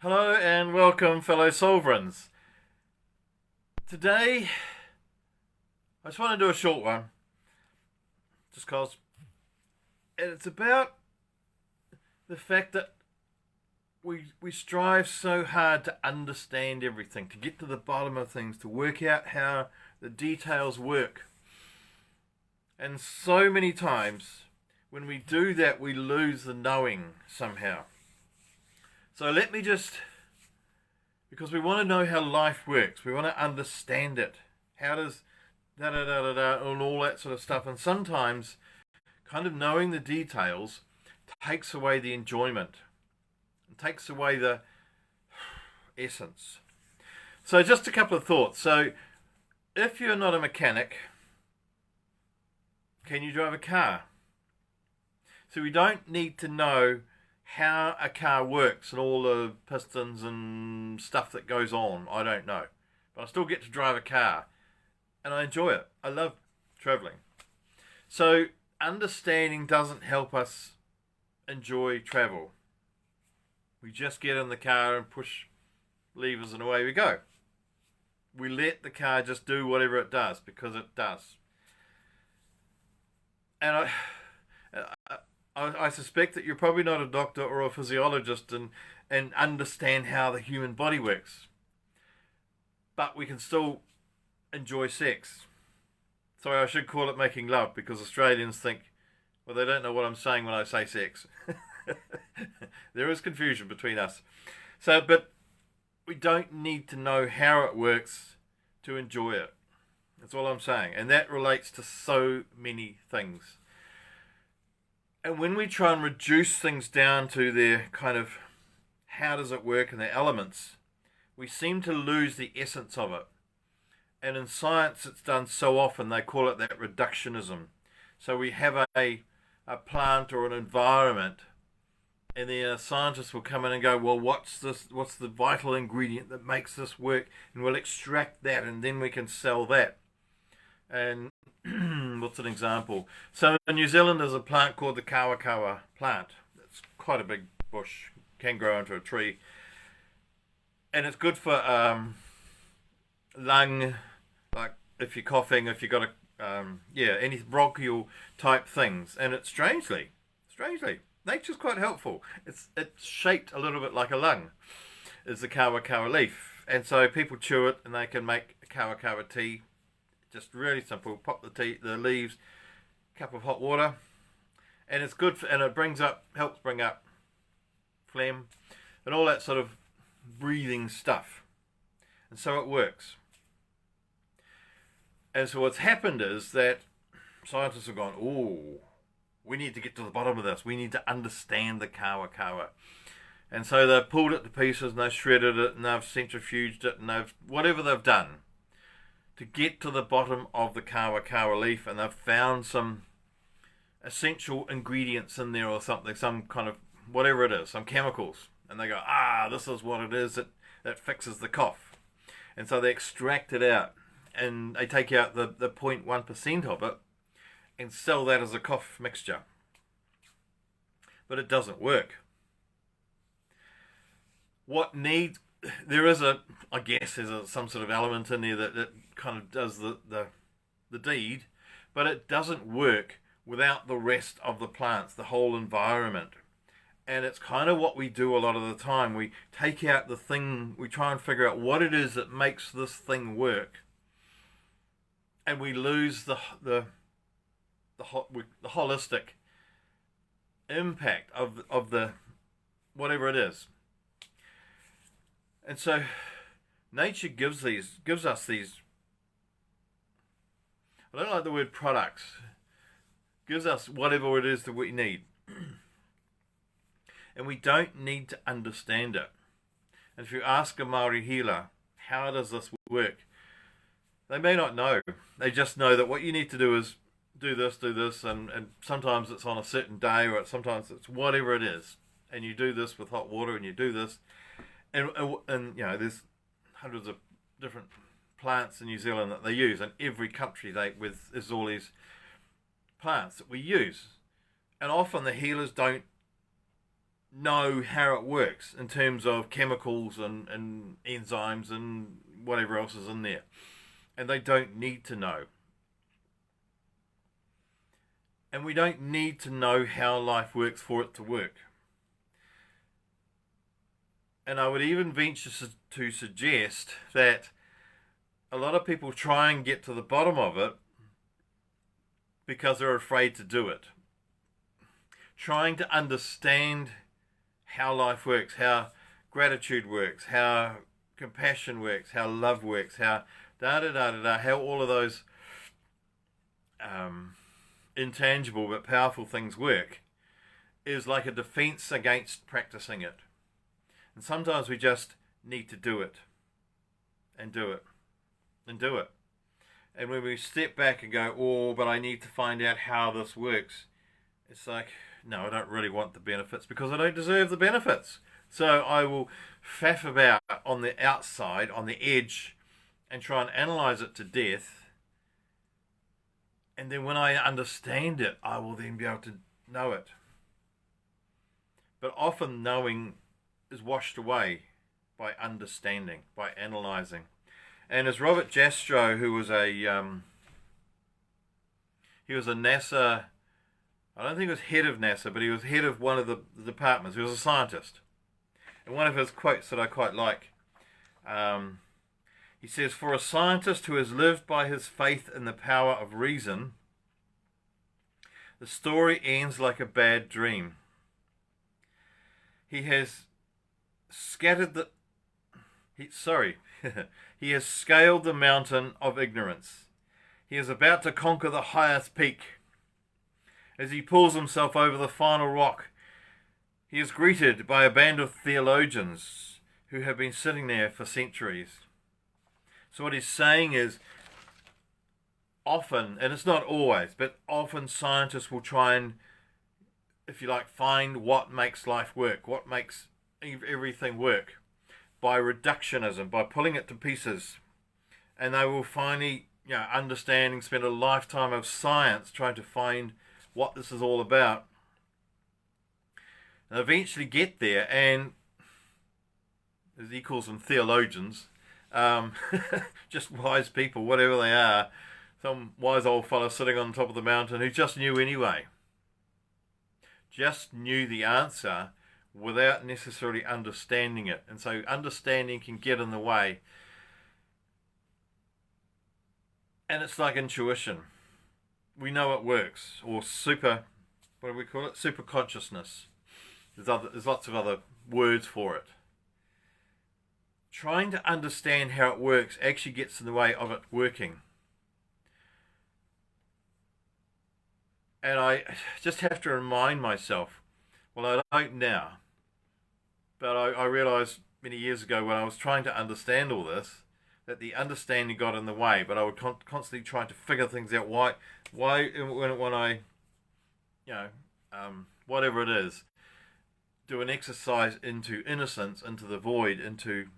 Hello and welcome, fellow sovereigns. Today, I just want to do a short one, just because it's about the fact that we strive so hard to understand everything, to get to the bottom of things, to work out how the details work. And so many times, when we do that, we lose the knowing somehow. So let me just, because we want to know how life works, we want to understand it. How does da da da da da and all that sort of stuff. And sometimes, kind of knowing the details takes away the enjoyment, it takes away the essence. So just a couple of thoughts. So if you're not a mechanic, can you drive a car? So we don't need to know how a car works and all the pistons and stuff that goes on. I don't know. But I still get to drive a car. And I enjoy it. I love travelling. So understanding doesn't help us enjoy travel. We just get in the car and push levers and away we go. We let the car just do whatever it does because it does. And I suspect that you're probably not a doctor or a physiologist and understand how the human body works. But we can still enjoy sex. Sorry, I should call it making love because Australians think, well, they don't know what I'm saying when I say sex. There is confusion between us. But we don't need to know how it works to enjoy it. That's all I'm saying. And that relates to so many things. And when we try and reduce things down to their kind of how does it work and their elements, we seem to lose the essence of it. And in science, it's done so often, they call it that reductionism. So we have a plant or an environment, and then a scientist will come in and go, well, what's the vital ingredient that makes this work? And we'll extract that, and then we can sell that. And what's an example? So in New Zealand, there's a plant called the kawa plant. It's quite a big bush, can grow into a tree. And it's good for lung, like if you're coughing, if you've got any bronchial type things. And it's strangely, nature's quite helpful. It's shaped a little bit like a lung, is the kawa leaf. And so people chew it and they can make a kawa tea. Just really simple. Pop the leaves, cup of hot water, and it's good and it helps bring up phlegm and all that sort of breathing stuff. And so it works. And so what's happened is that scientists have gone, oh, we need to get to the bottom of this. We need to understand the kawa. And so they've pulled it to pieces and they've shredded it and they've centrifuged it and whatever they've done to get to the bottom of the kawa leaf, and they've found some essential ingredients in there or something, some kind of whatever it is, some chemicals, and they go, this is what it is that fixes the cough. And so they extract it out and they take out the 0.1% of it and sell that as a cough mixture. But it doesn't work. There is some sort of element in there that kind of does the deed, but it doesn't work without the rest of the plants, the whole environment. And it's kind of what we do a lot of the time. We take out the thing, we try and figure out what it is that makes this thing work, and we lose the holistic impact of the whatever it is. And so nature gives us these, I don't like the word products, gives us whatever it is that we need. And we don't need to understand it. And if you ask a Māori healer, how does this work? They may not know. They just know that what you need to do is do this, and sometimes it's on a certain day, or sometimes it's whatever it is. And you do this with hot water, and you do this. And there's hundreds of different plants in New Zealand that they use, and every country there's all these plants that we use. And often the healers don't know how it works in terms of chemicals and enzymes and whatever else is in there. And they don't need to know. And we don't need to know how life works for it to work. And I would even venture to suggest that a lot of people try and get to the bottom of it because they're afraid to do it. Trying to understand how life works, how gratitude works, how compassion works, how love works, how how all of those intangible but powerful things work, is like a defense against practicing it. And sometimes we just need to do it and do it and do it. And when we step back and go, oh, but I need to find out how this works, it's like, no, I don't really want the benefits because I don't deserve the benefits. So I will faff about on the outside, on the edge, and try and analyze it to death. And then when I understand it, I will then be able to know it. But often knowing is washed away by understanding, by analyzing. And as Robert Jastrow, who was he was a NASA, I don't think he was head of NASA, but he was head of one of the departments. He was a scientist. And one of his quotes that I quite like, he says, "For a scientist who has lived by his faith in the power of reason, the story ends like a bad dream. He has scattered the... he has scaled the mountain of ignorance. He is about to conquer the highest peak. As he pulls himself over the final rock, he is greeted by a band of theologians who have been sitting there for centuries." So what he's saying is, often, and it's not always, but often scientists will try and, if you like, find what makes life work, what makes everything work, by reductionism, by pulling it to pieces. And they will finally, understanding, spend a lifetime of science trying to find what this is all about. And eventually get there, and as he calls them, theologians, just wise people, whatever they are, some wise old fellow sitting on top of the mountain who just knew anyway. Just knew the answer without necessarily understanding it. And so understanding can get in the way. And it's like intuition. We know it works. Or what do we call it? Super consciousness. There's lots of other words for it. Trying to understand how it works actually gets in the way of it working. And I just have to remind myself, well, I don't now, but I realised many years ago when I was trying to understand all this, that the understanding got in the way, but I would constantly try to figure things out. Why when I, whatever it is, do an exercise into innocence, into the void, into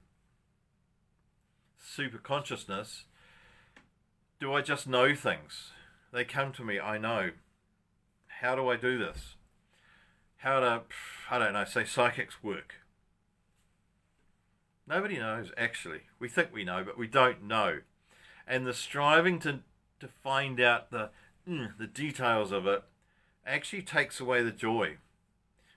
super consciousness, do I just know things? They come to me, I know. How do I do this? How do, I don't know, say psychics work? Nobody knows, actually. We think we know, but we don't know. And the striving to find out the details of it actually takes away the joy.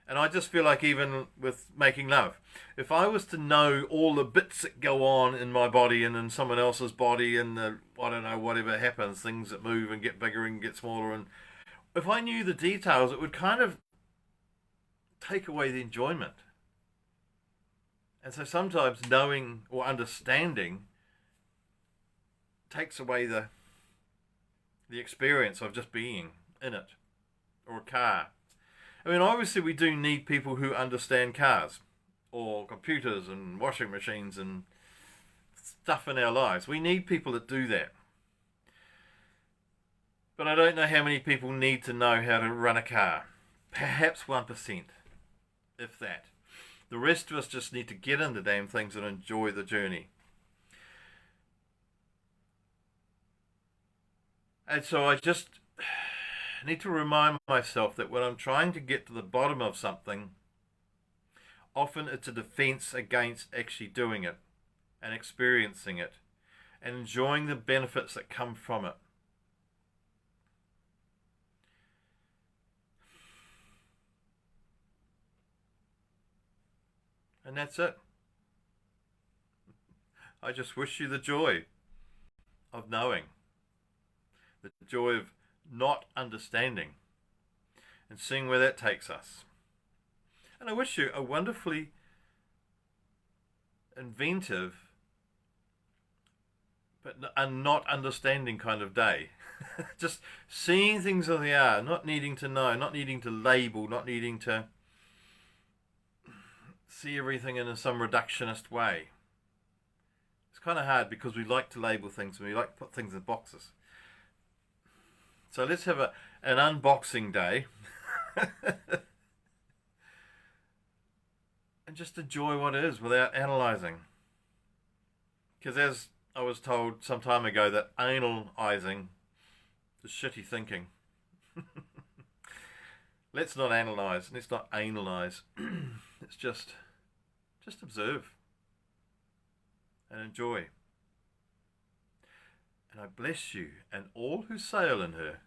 And I just feel like even with making love, if I was to know all the bits that go on in my body and in someone else's body and whatever happens, things that move and get bigger and get smaller, and if I knew the details, it would kind of take away the enjoyment. And so sometimes knowing or understanding takes away the experience of just being in it, or a car. I mean, obviously we do need people who understand cars or computers and washing machines and stuff in our lives. We need people that do that. But I don't know how many people need to know how to run a car. Perhaps 1%, if that. The rest of us just need to get into damn things and enjoy the journey. And so I just need to remind myself that when I'm trying to get to the bottom of something, Often it's a defense against actually doing it and experiencing it and enjoying the benefits that come from it. And that's it. I just wish you the joy of knowing, the joy of not understanding, and seeing where that takes us. And I wish you a wonderfully inventive but a not understanding kind of day. Just seeing things as they are, not needing to know, not needing to label, not needing to see everything in some reductionist way. It's kind of hard because we like to label things and we like to put things in boxes. So let's have an unboxing day and just enjoy what is without analysing. Because as I was told some time ago, that analysing is shitty thinking. Let's not analyse, let's not analyse. Let's just observe and enjoy. And I bless you and all who sail in her.